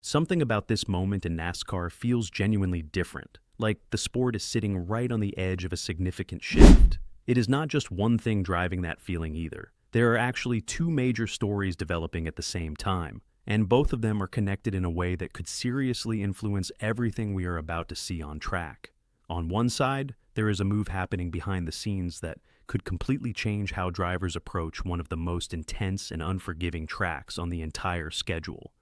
Something about this moment in NASCAR feels genuinely different, like the sport is sitting right on the edge of a significant shift. It is not just one thing driving that feeling either. There are actually two major stories developing at the same time, and both of them are connected in a way that could seriously influence everything we are about to see on track. On one side, there is a move happening behind the scenes that could completely change how drivers approach one of the most intense and unforgiving tracks on the entire schedule.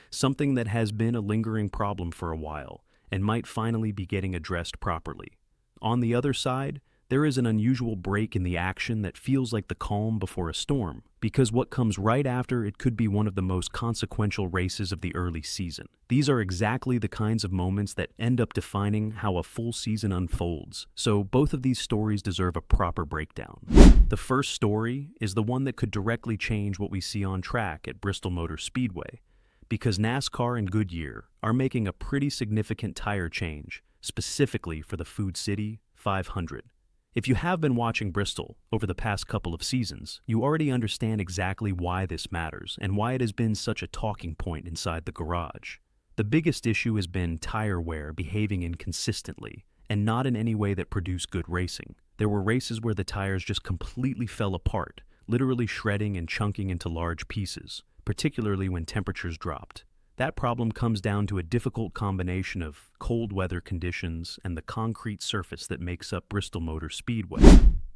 Something that has been a lingering problem for a while and might finally be getting addressed properly. On the other side, there is an unusual break in the action that feels like the calm before a storm, because what comes right after it could be one of the most consequential races of the early season. These are exactly the kinds of moments that end up defining how a full season unfolds, so both of these stories deserve a proper breakdown. The first story is the one that could directly change what we see on track at Bristol Motor Speedway, because NASCAR and Goodyear are making a pretty significant tire change, specifically for the Food City 500. If you have been watching Bristol over the past couple of seasons, you already understand exactly why this matters and why it has been such a talking point inside the garage. The biggest issue has been tire wear behaving inconsistently, and not in any way that produced good racing. There were races where the tires just completely fell apart, literally shredding and chunking into large pieces, particularly when temperatures dropped. That problem comes down to a difficult combination of cold weather conditions and the concrete surface that makes up Bristol Motor Speedway.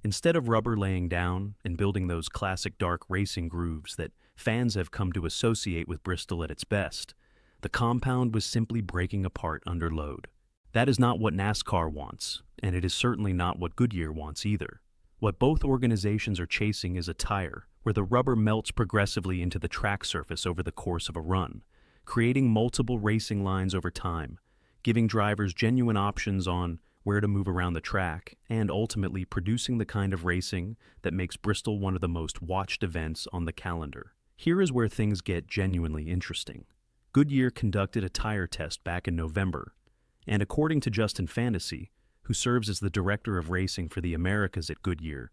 Instead of rubber laying down and building those classic dark racing grooves that fans have come to associate with Bristol at its best, the compound was simply breaking apart under load. That is not what NASCAR wants, and it is certainly not what Goodyear wants either. What both organizations are chasing is a tire where the rubber melts progressively into the track surface over the course of a run, creating multiple racing lines over time, giving drivers genuine options on where to move around the track, and ultimately producing the kind of racing that makes Bristol one of the most watched events on the calendar. Here is where things get genuinely interesting. Goodyear conducted a tire test back in November, and according to Justin Fantasy, who serves as the director of racing for the Americas at Goodyear,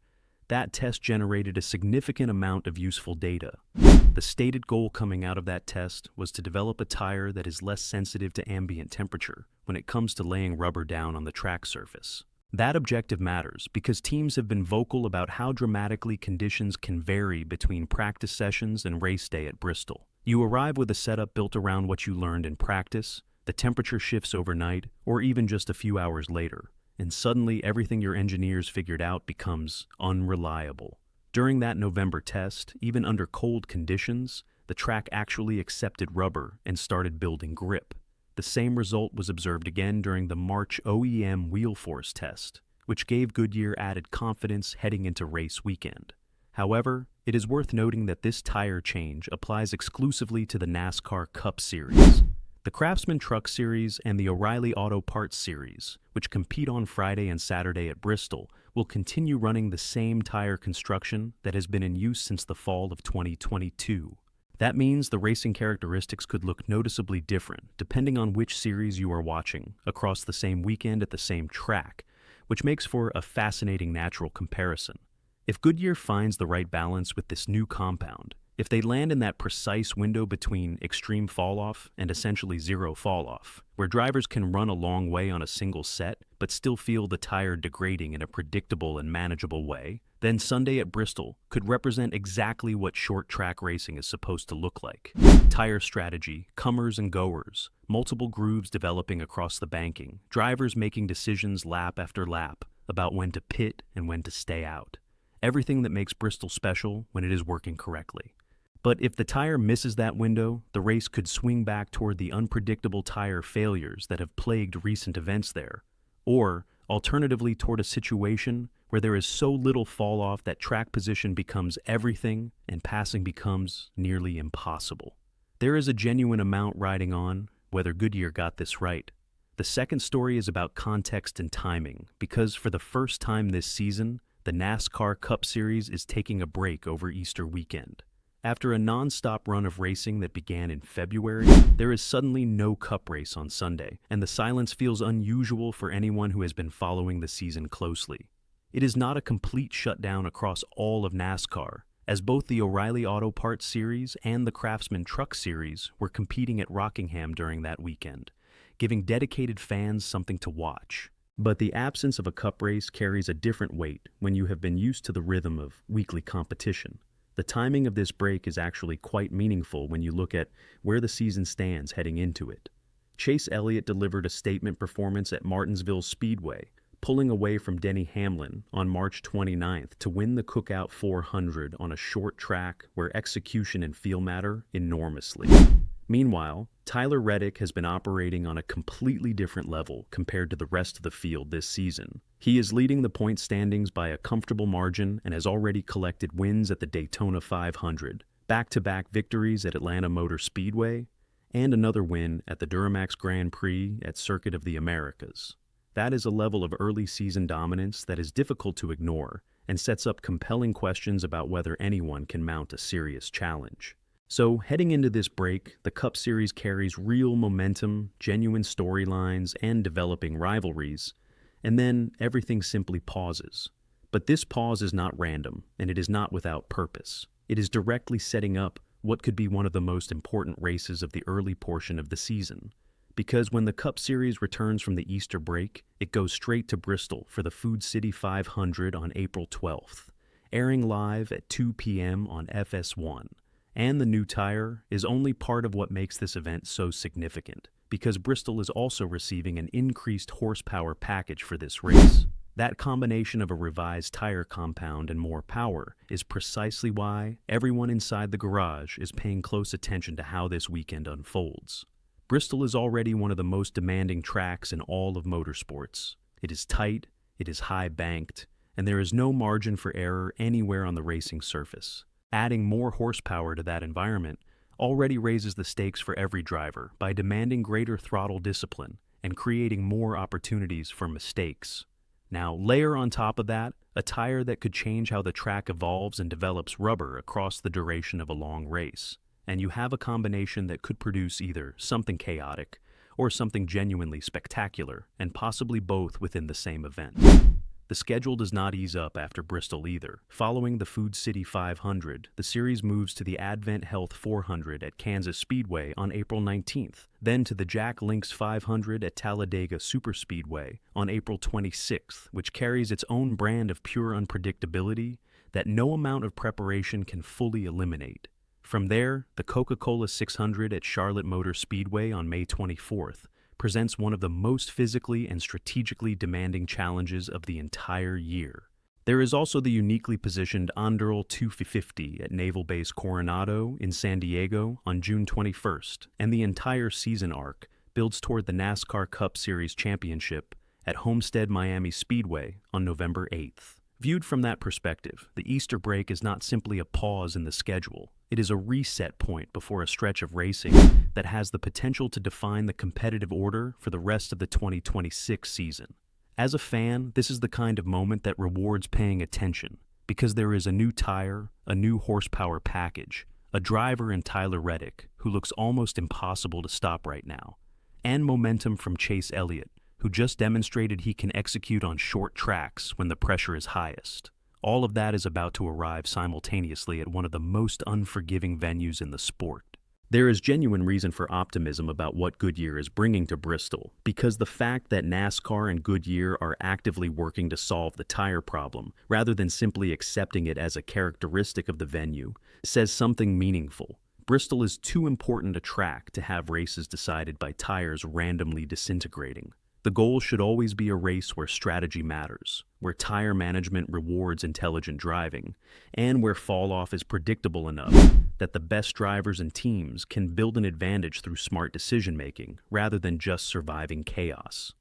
that test generated a significant amount of useful data. The stated goal coming out of that test was to develop a tire that is less sensitive to ambient temperature when it comes to laying rubber down on the track surface. That objective matters because teams have been vocal about how dramatically conditions can vary between practice sessions and race day at Bristol. You arrive with a setup built around what you learned in practice, the temperature shifts overnight, or even just a few hours later, and suddenly everything your engineers figured out becomes unreliable. During that November test, even under cold conditions, the track actually accepted rubber and started building grip. The same result was observed again during the March OEM wheel force test, which gave Goodyear added confidence heading into race weekend. However, it is worth noting that this tire change applies exclusively to the NASCAR Cup Series. The Craftsman Truck Series and the O'Reilly Auto Parts Series, which compete on Friday and Saturday at Bristol, will continue running the same tire construction that has been in use since the fall of 2022. That means the racing characteristics could look noticeably different depending on which series you are watching across the same weekend at the same track, which makes for a fascinating natural comparison. If Goodyear finds the right balance with this new compound, if they land in that precise window between extreme fall-off and essentially zero fall-off, where drivers can run a long way on a single set but still feel the tire degrading in a predictable and manageable way, then Sunday at Bristol could represent exactly what short track racing is supposed to look like. Tire strategy, comers and goers, multiple grooves developing across the banking, drivers making decisions lap after lap about when to pit and when to stay out. Everything that makes Bristol special when it is working correctly. But if the tire misses that window, the race could swing back toward the unpredictable tire failures that have plagued recent events there, or alternatively toward a situation where there is so little fall-off that track position becomes everything and passing becomes nearly impossible. There is a genuine amount riding on whether Goodyear got this right. The second story is about context and timing, because for the first time this season, the NASCAR Cup Series is taking a break over Easter weekend. After a non-stop run of racing that began in February, there is suddenly no Cup race on Sunday, and the silence feels unusual for anyone who has been following the season closely. It is not a complete shutdown across all of NASCAR, as both the O'Reilly Auto Parts Series and the Craftsman Truck Series were competing at Rockingham during that weekend, giving dedicated fans something to watch. But the absence of a cup race carries a different weight when you have been used to the rhythm of weekly competition. The timing of this break is actually quite meaningful when you look at where the season stands heading into it. Chase Elliott delivered a statement performance at Martinsville Speedway, pulling away from Denny Hamlin on March 29th to win the Cookout 400 on a short track where execution and feel matter enormously. Meanwhile, Tyler Reddick has been operating on a completely different level compared to the rest of the field this season. He is leading the point standings by a comfortable margin and has already collected wins at the Daytona 500, back-to-back victories at Atlanta Motor Speedway, and another win at the Duramax Grand Prix at Circuit of the Americas. That is a level of early season dominance that is difficult to ignore and sets up compelling questions about whether anyone can mount a serious challenge. So, heading into this break, the Cup Series carries real momentum, genuine storylines, and developing rivalries, and then everything simply pauses. But this pause is not random, and it is not without purpose. It is directly setting up what could be one of the most important races of the early portion of the season. Because when the Cup Series returns from the Easter break, it goes straight to Bristol for the Food City 500 on April 12th, airing live at 2 p.m. on FS1. And the new tire is only part of what makes this event so significant, because Bristol is also receiving an increased horsepower package for this race. That combination of a revised tire compound and more power is precisely why everyone inside the garage is paying close attention to how this weekend unfolds. Bristol is already one of the most demanding tracks in all of motorsports. It is tight, it is high-banked, and there is no margin for error anywhere on the racing surface. Adding more horsepower to that environment already raises the stakes for every driver by demanding greater throttle discipline and creating more opportunities for mistakes. Now, layer on top of that a tire that could change how the track evolves and develops rubber across the duration of a long race, and you have a combination that could produce either something chaotic or something genuinely spectacular, and possibly both within the same event. The schedule does not ease up after Bristol either. Following the Food City 500, the series moves to the Advent Health 400 at Kansas Speedway on April 19th, then to the Jack Links 500 at Talladega Superspeedway on April 26th, which carries its own brand of pure unpredictability that no amount of preparation can fully eliminate. From there, the Coca-Cola 600 at Charlotte Motor Speedway on May 24th, presents one of the most physically and strategically demanding challenges of the entire year. There is also the uniquely positioned Anduril 250 at Naval Base Coronado in San Diego on June 21st, and the entire season arc builds toward the NASCAR Cup Series Championship at Homestead Miami Speedway on November 8th. Viewed from that perspective, the Easter break is not simply a pause in the schedule. It is a reset point before a stretch of racing that has the potential to define the competitive order for the rest of the 2026 season. As a fan, this is the kind of moment that rewards paying attention, because there is a new tire, a new horsepower package, a driver in Tyler Reddick who looks almost impossible to stop right now, and momentum from Chase Elliott, who just demonstrated he can execute on short tracks when the pressure is highest. All of that is about to arrive simultaneously at one of the most unforgiving venues in the sport. There is genuine reason for optimism about what Goodyear is bringing to Bristol, because the fact that NASCAR and Goodyear are actively working to solve the tire problem, rather than simply accepting it as a characteristic of the venue, says something meaningful. Bristol is too important a track to have races decided by tires randomly disintegrating. The goal should always be a race where strategy matters, where tire management rewards intelligent driving, and where fall-off is predictable enough that the best drivers and teams can build an advantage through smart decision-making rather than just surviving chaos.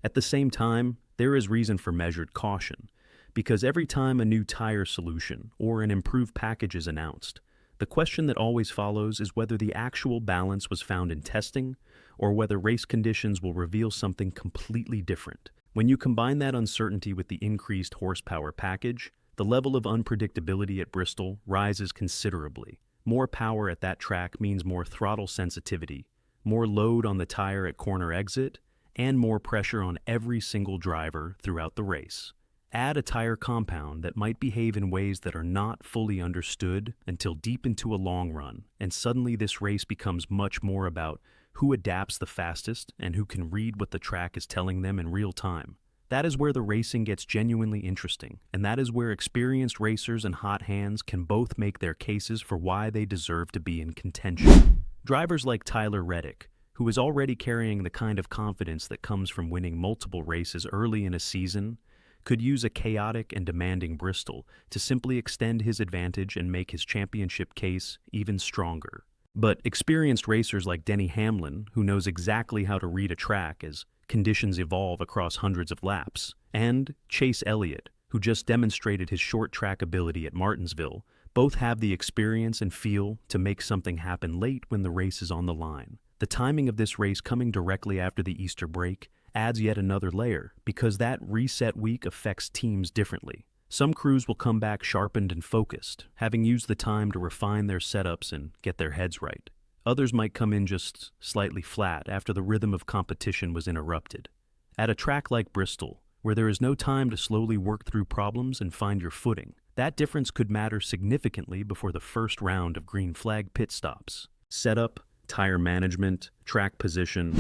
At the same time, there is reason for measured caution, because every time a new tire solution or an improved package is announced, the question that always follows is whether the actual balance was found in testing or whether race conditions will reveal something completely different. When you combine that uncertainty with the increased horsepower package, the level of unpredictability at Bristol rises considerably. More power at that track means more throttle sensitivity, more load on the tire at corner exit, and more pressure on every single driver throughout the race. Add a tire compound that might behave in ways that are not fully understood until deep into a long run, and suddenly this race becomes much more about who adapts the fastest and who can read what the track is telling them in real time. That is where the racing gets genuinely interesting, and that is where experienced racers and hot hands can both make their cases for why they deserve to be in contention. Drivers like Tyler Reddick, who is already carrying the kind of confidence that comes from winning multiple races early in a season, could use a chaotic and demanding Bristol to simply extend his advantage and make his championship case even stronger. But experienced racers like Denny Hamlin, who knows exactly how to read a track as conditions evolve across hundreds of laps, and Chase Elliott, who just demonstrated his short track ability at Martinsville, both have the experience and feel to make something happen late when the race is on the line. The timing of this race coming directly after the Easter break adds yet another layer, because that reset week affects teams differently. Some crews will come back sharpened and focused, having used the time to refine their setups and get their heads right. Others might come in just slightly flat after the rhythm of competition was interrupted. At a track like Bristol, where there is no time to slowly work through problems and find your footing, that difference could matter significantly before the first round of green flag pit stops. Setup, tire management, track position,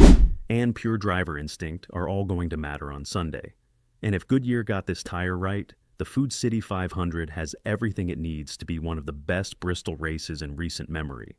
and pure driver instinct are all going to matter on Sunday. And if Goodyear got this tire right, the Food City 500 has everything it needs to be one of the best Bristol races in recent memory.